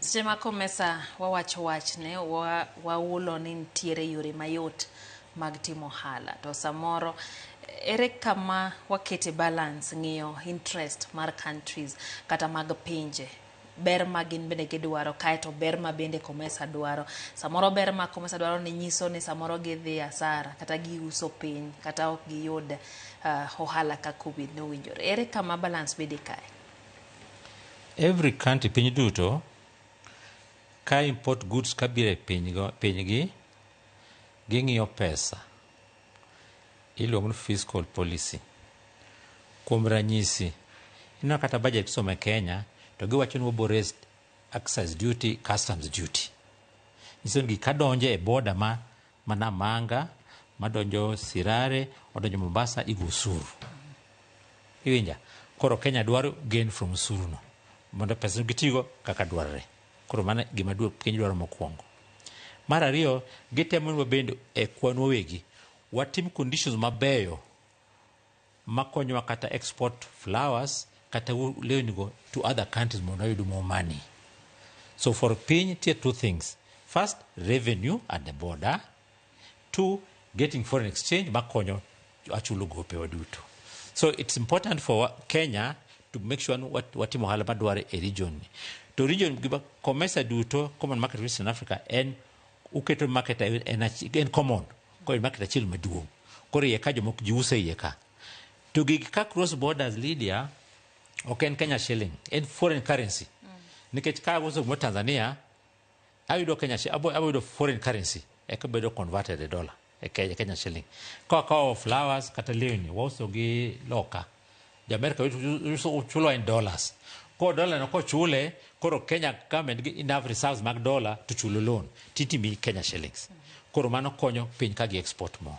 Sema komesa wawacho wachne waulo ni ntiere yore mayot mag timo hala to samoro ere kama wakete balance ng'iyo interest mar countries kata mag pinje ber ma gin bende gidwaro kaeto ber ma bende komesa dwaro samoro ber ma komesa dwaro ni nyiso ni samoro gidhi asara kata giuso piny kata ok giyud ohala kaka owinjore ere kama balance bede kae. Every country piny duto ka import goods kabire pinygi ging'iyo pesa iluongo ni fiscal policy. Kuom ranyisi ino kata budget some Kenya to giwacho ni wabo raise excise duty, customs duty. Nyiso ni kadonje e border ma Namanga, madonjo Sirare, odonjo Mombasa igo usuru. Iwinja? Koro Kenya dwaro gain from usuru no. Mondo pesa gitigo kaka dwarre. Koro mana gima Kenya dwaro mokwongo. Mar ariyo gitemo ni bende e kwanwa wegi watim conditions mabeyo makonyowa kata export flowers kata lewnigo to other countries mondo yudo more money. So for piny tier two things. First, revenue at the border. Two, getting foreign exchange makonyo achulo gope waduto. So it's important for Kenya to make sure watimo hala madware e region. To region giba komesa duto common market in Eastern Africa en uketo market en common ko market achiel maduong'. Koro iye ka jomok jiuse iye ka. To gig ka cross borders Lydia ok en Kenya shilling en foreign currency. Nikech ka uso mo Tanzania ayudo Kenya ayudo foreign currency e ka bedo converted e dollar e Kenya shilling. Ka flowers kata lewni wauso gi loka. The America uso chulo in dollars. Ko dollar no ko chule koro Kenya government gi enough reserves mag dollar to chulo loan titimi Kenya shillings. Koro mano konyo piny ka gi export mo.